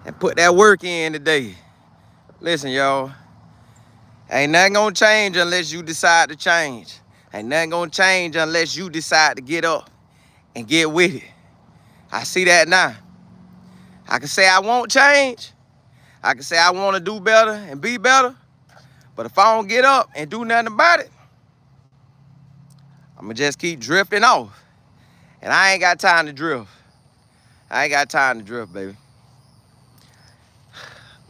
and put that work in today. Listen, y'all, ain't nothing gonna change unless you decide to change. Ain't nothing gonna change unless you decide to get up and get with it. I see that now. I can say I won't change. I can say I want to do better and be better. But if I don't get up and do nothing about it, I'm going to just keep drifting off. And I ain't got time to drift. I ain't got time to drift, baby.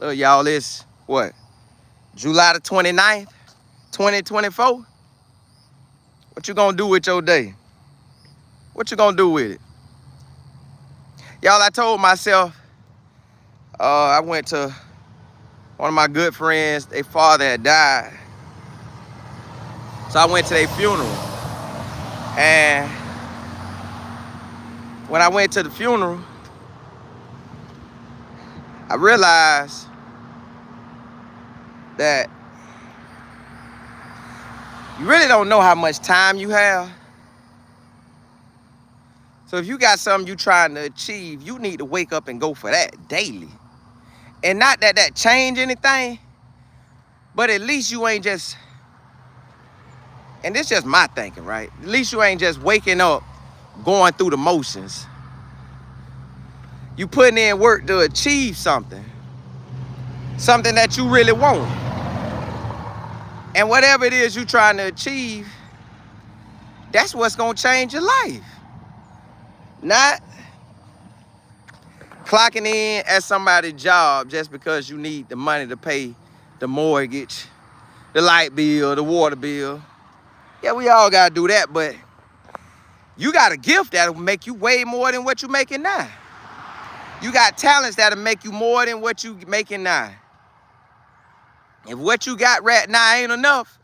Look, y'all, it's what? July the 29th, 2024? What you gonna do with your day? What you gonna do with it? Y'all, I told myself, I went to one of my good friends, their father had died. So I went to their funeral. And when I went to the funeral, I realized that you really don't know how much time you have. So if you got something you trying to achieve, you need to wake up and go for that daily. And not that that change anything, but at least you ain't just, and this just my thinking, right? At least you ain't just waking up, going through the motions. You putting in work to achieve something that you really want. And whatever it is you trying to achieve, that's what's gonna change your life. Not clocking in at somebody's job just because you need the money to pay the mortgage, the light bill, the water bill. Yeah, we all gotta do that, but you got a gift that'll make you way more than what you making now. You got talents that'll make you more than what you making now. If what you got right now ain't enough,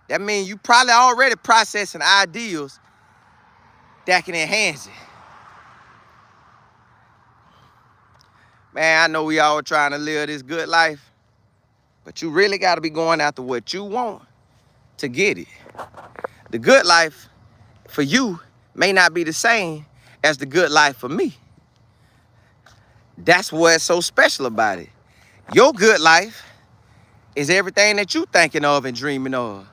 that means you probably already processing ideas that can enhance it. Man, I know we all trying to live this good life, but you really got to be going after what you want to get it. The good life for you may not be the same as the good life for me. That's what's so special about it. Your good life is everything that you thinking of and dreaming of.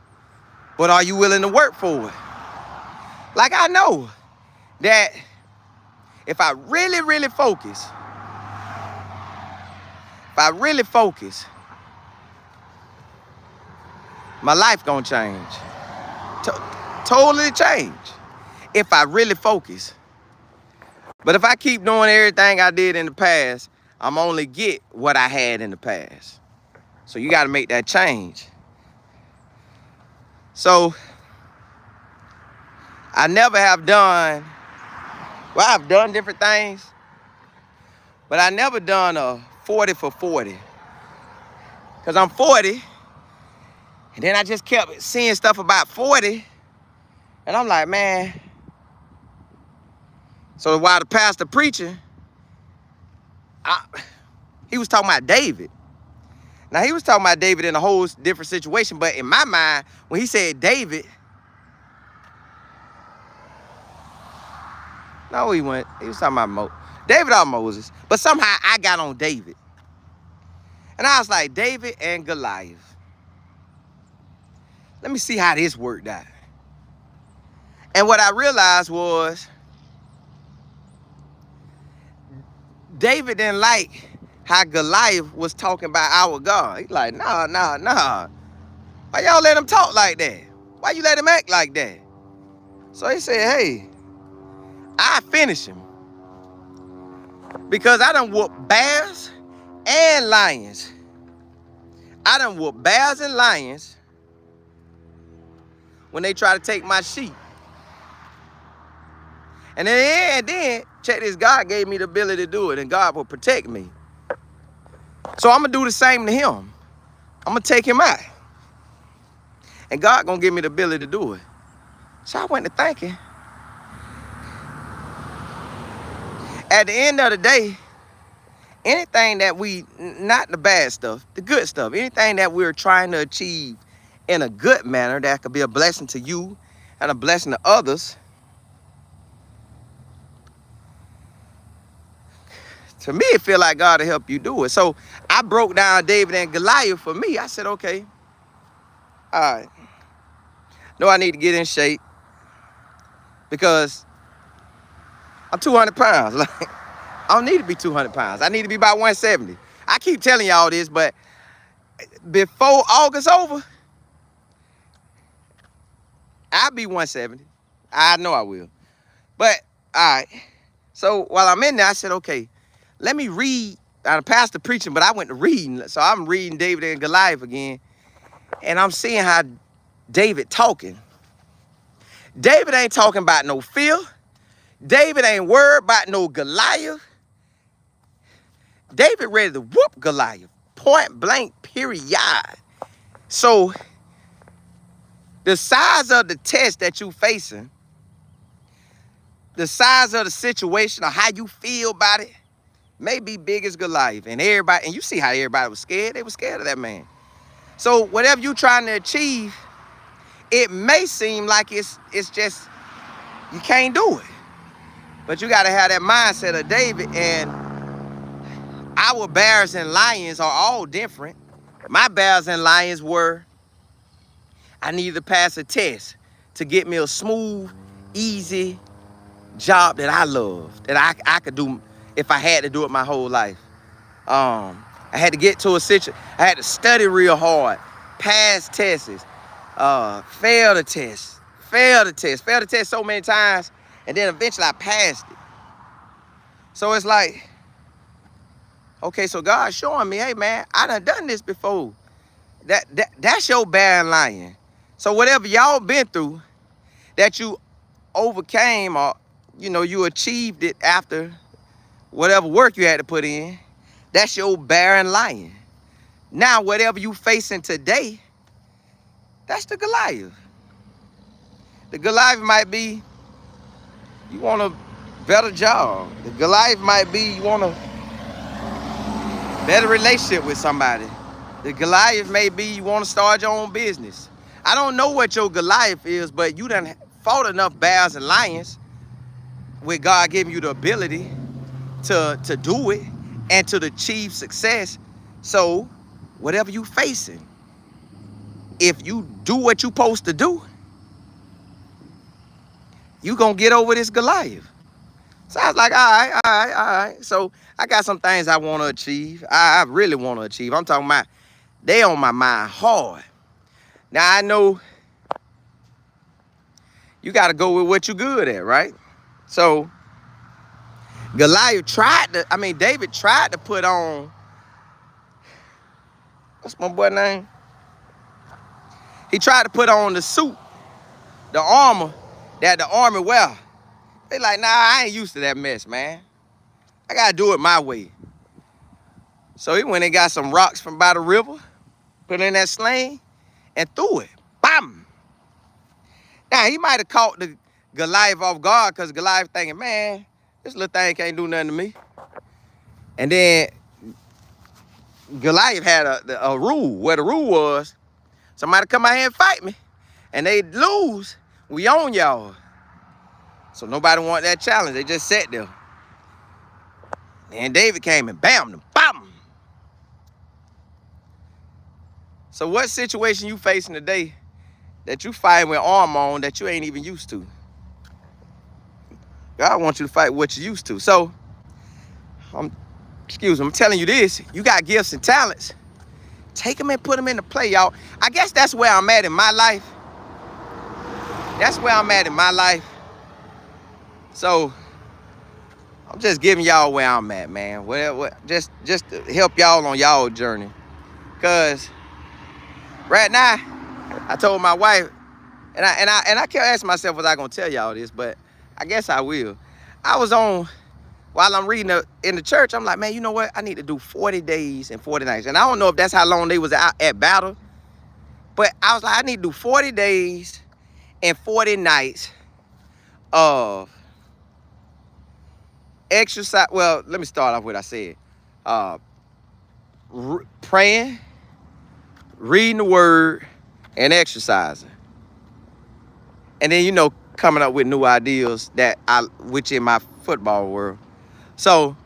But are you willing to work for it? Like, I know that if I really focus, my life gonna change. Totally change. If I really focus. But if I keep doing everything I did in the past, I'm only get what I had in the past. So you gotta make that change. So I never have done, well, I've done different things, but I never done a 40 for 40. Because I'm 40, and then I just kept seeing stuff about 40, and I'm like, man. So while the pastor preaching, he was talking about David. Now, he was talking about David in a whole different situation, but in my mind, when he said David, no, he was talking about David or Moses, but somehow I got on David. And I was like, David and Goliath. Let me see how this worked out. And what I realized was David didn't like how Goliath was talking about our God. He's like, nah. Why y'all let him talk like that? Why you let him act like that? So he said, hey, I finish him. Because I done whooped bears and lions. I done whooped bears and lions when they try to take my sheep. And then, check this, God gave me the ability to do it, and God will protect me. So I'm going to do the same to him. I'm going to take him out. And God going to give me the ability to do it. So I went to thinking, at the end of the day, anything that not the bad stuff, the good stuff, anything that we're trying to achieve in a good manner that could be a blessing to you and a blessing to others, To me, it feel like God will help you do it. So I broke down David and Goliath for me. I said, okay, all right. No, I need to get in shape because I'm 200 pounds. Like, I don't need to be 200 pounds. I need to be about 170. I keep telling y'all this, but before August over, I'll be 170. I know I will. But, all right. So while I'm in there, I said, okay, let me read. I passed the preaching, but I went to reading. So I'm reading David and Goliath again. And I'm seeing how David talking. David ain't talking about no fear. David ain't worried about no Goliath. David ready to whoop Goliath. Point blank, period. So the size of the test that you facing, the size of the situation or how you feel about it may be big as Goliath. And everybody, and you see how everybody was scared. They were scared of that man. So whatever you trying to achieve, it may seem like it's just, you can't do it. But you got to have that mindset of David. And our bears and lions are all different. My bears and lions were, I needed to pass a test to get me a smooth, easy job that I love, that I could do if I had to do it my whole life. I had to get to a situation. I had to study real hard, pass tests, fail the test so many times, and then eventually I passed it. So it's like, okay, so God's showing me, hey man, I done this before. That's your bear and lion. So whatever y'all been through that you overcame, or you achieved it after whatever work you had to put in, that's your bear and lion. Now whatever you facing today, that's the Goliath. The Goliath might be you want a better job. The Goliath might be you want a better relationship with somebody. The Goliath may be you want to start your own business. I don't know what your Goliath is, but you done fought enough bears and lions with God giving you the ability to do it and to achieve success. So whatever you facing, if you do what you supposed to do, you gonna get over this Goliath. So I was like, all right. So I got some things I want to achieve. I really want to achieve. I'm talking about they on my mind hard. Now I know you got to go with what you're good at, right? So David tried to put on, what's my boy name? He tried to put on the suit, the armor that the army wear. They like, nah, I ain't used to that mess, man. I got to do it my way. So he went and got some rocks from by the river, put it in that sling, and threw it. Bam! Now, he might have caught the Goliath off guard because Goliath thinking, man, this little thing can't do nothing to me. And then Goliath had a rule. Where the rule was, somebody come out here and fight me, and they lose, we own y'all. So nobody want that challenge. They just sat there. And David came and bam them, bam. So what situation you facing today that you fighting with armor on that you ain't even used to? God wants you to fight what you're used to. So, I'm telling you this. You got gifts and talents. Take them and put them into play, y'all. I guess that's where I'm at in my life. That's where I'm at in my life. So, I'm just giving y'all where I'm at, man. Just to help y'all on y'all journey. Because right now, I told my wife, and I kept asking myself, was I gonna tell y'all this? But I guess I will. I was on, while I'm reading in the church, I'm like, man, you know what? I need to do 40 days and 40 nights. And I don't know if that's how long they was out at battle. But I was like, I need to do 40 days and 40 nights of exercise. Well, let me start off with what I said. Praying, reading the word, and exercising. And then, coming up with new ideas which in my football world. So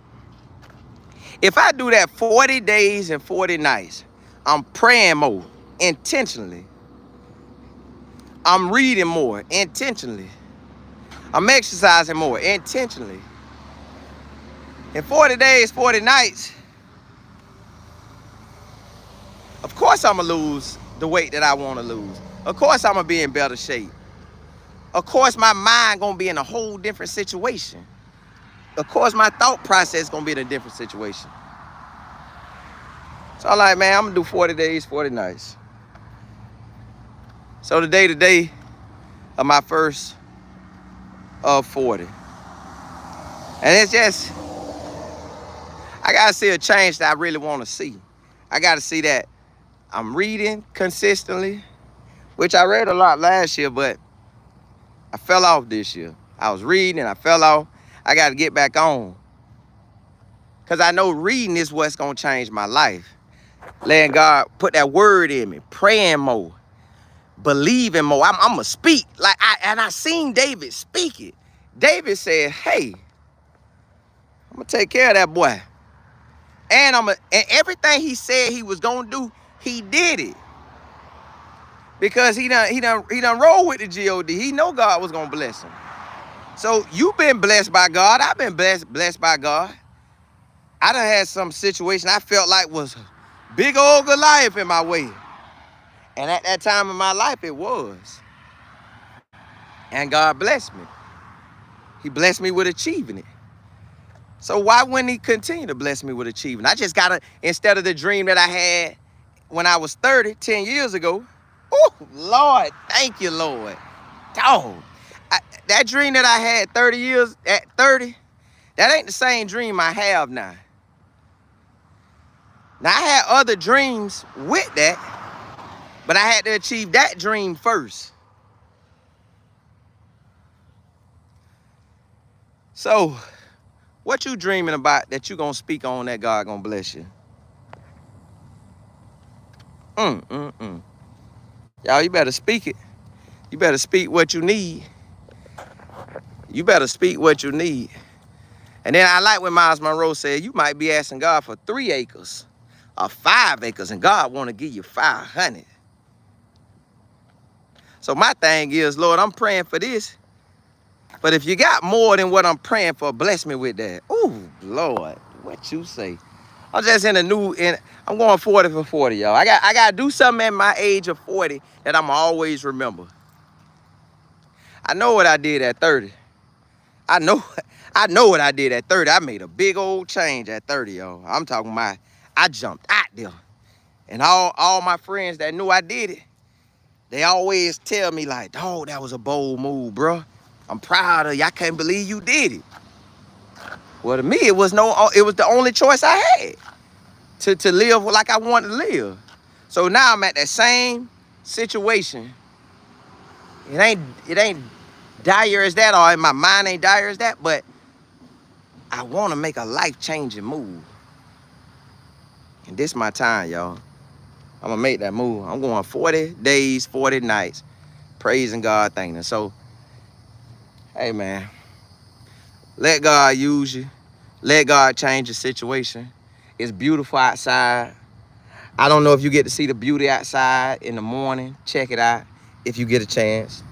If I do that 40 days and 40 nights, I'm praying more intentionally. I'm reading more intentionally. I'm exercising more intentionally. In 40 days, 40 nights, of course I'm gonna lose the weight that I wanna lose. Of course I'm gonna be in better shape. Of course my mind gonna be in a whole different situation. Of course my thought process gonna be in a different situation. So I'm like, man, I'm gonna do 40 days, 40 nights. So today of my first of 40. And it's just, I gotta see a change that I really wanna see. I gotta see that I'm reading consistently, which I read a lot last year, but I fell off this year. I was reading and I fell off. I gotta get back on. Because I know reading is what's gonna change my life. Letting God put that word in me, praying more, believing more. I'm gonna speak. I seen David speak it. David said, hey, I'm gonna take care of that boy. And everything he said he was gonna do, he did it. Because he done roll with the God. He know God was gonna bless him. So you've been blessed by God. I've been blessed by God. I done had some situation I felt like was big old Goliath in my way. And at that time in my life, it was. And God blessed me. He blessed me with achieving it. So why wouldn't he continue to bless me with achieving? I just gotta, instead of the dream that I had when I was 30, 10 years ago, oh, Lord, thank you, Lord. Dog, that dream that I had 30 years, at 30, that ain't the same dream I have now. Now, I had other dreams with that, but I had to achieve that dream first. So, what you dreaming about that you gonna speak on that God gonna bless you? Y'all, you better speak it. You better speak what you need. You better speak what you need. And then I like when Miles Monroe said, you might be asking God for 3 acres or 5 acres, and God want to give you 500. So my thing is, Lord, I'm praying for this. But if you got more than what I'm praying for, bless me with that. Ooh, Lord, what you say? I'm just I'm going 40 for 40, y'all. I got to do something at my age of 40 that I'm always remember. I know what I did at 30. I know what I did at 30. I made a big old change at 30, y'all. I'm talking about, I jumped out there. And all my friends that knew I did it, they always tell me like, dog, that was a bold move, bro. I'm proud of you. I can't believe you did it. Well, to me, it was the only choice I had to live like I wanted to live. So now I'm at that same situation. It ain't dire as that, or in my mind ain't dire as that, but I want to make a life-changing move. And this my time, y'all. I'm going to make that move. I'm going 40 days, 40 nights, praising God, thanking him. So, hey, man, let God use you. Let God change your situation. It's beautiful outside. I don't know if you get to see the beauty outside in the morning. Check it out if you get a chance.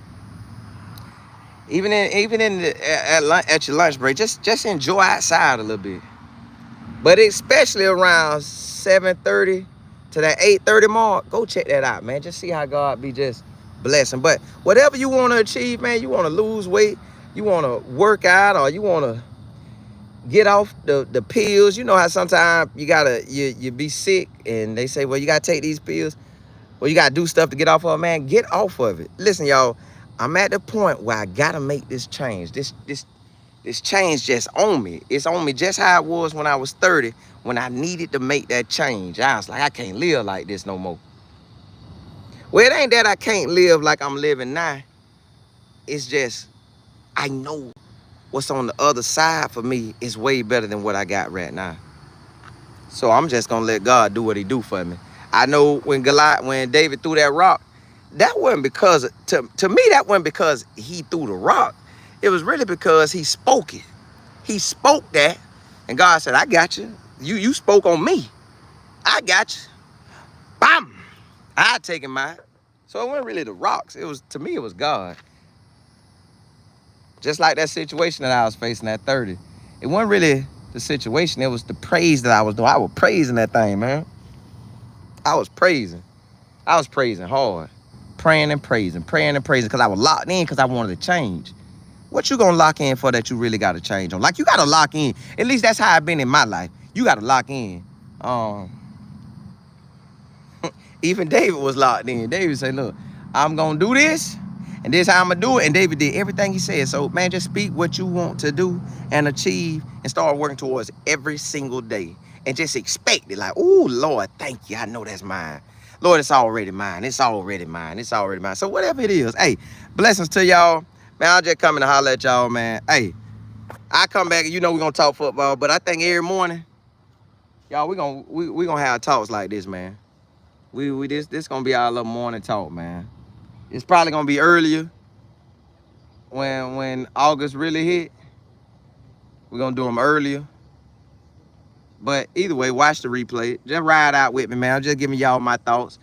Even at your lunch break, just enjoy outside a little bit. But especially around 7:30 to that 8:30 mark, go check that out, man. Just see how God be just blessing. But whatever you want to achieve, man, you want to lose weight, you want to work out, or you want to get off the pills. You know how sometimes you be sick and they say, well, you gotta take these pills. Well, you gotta do stuff to get off of it, man. Get off of it. Listen, y'all, I'm at the point where I gotta make this change. This change just on me. It's on me just how it was when I was 30, when I needed to make that change. I was like, I can't live like this no more. Well, it ain't that I can't live like I'm living now. It's just, I know what's on the other side for me is way better than what I got right now. So I'm just gonna let God do what he do for me. I know when David threw that rock, that wasn't because, to me, that wasn't because he threw the rock. It was really because he spoke it. He spoke that, and God said, I got you. You spoke on me. I got you. Bam! I taken mine. So it wasn't really the rocks. It was, to me, it was God. Just like that situation that I was facing at 30. It wasn't really the situation. It was the praise that I was doing. I was praising that thing, man. I was praising. I was praising hard. Praying and praising because I was locked in because I wanted to change. What you gonna lock in for that you really gotta change on? Like, you gotta lock in. At least that's how I've been in my life. You gotta lock in. Even David was locked in. David said, look, I'm gonna do this, and this is how I'm gonna do it. And David did everything he said. So, man, just speak what you want to do and achieve and start working towards every single day. And just expect it. Like, oh, Lord, thank you. I know that's mine. Lord, it's already mine. It's already mine. It's already mine. So whatever it is, hey, blessings to y'all. Man, I'll just coming to holler at y'all, man. Hey, I come back and you know we're gonna talk football, but I think every morning, y'all, we gonna have talks like this, man. This gonna be our little morning talk, man. It's probably gonna be earlier when August really hit. We're gonna do them earlier. But either way, watch the replay. Just ride out with me, man. I'm just giving y'all my thoughts.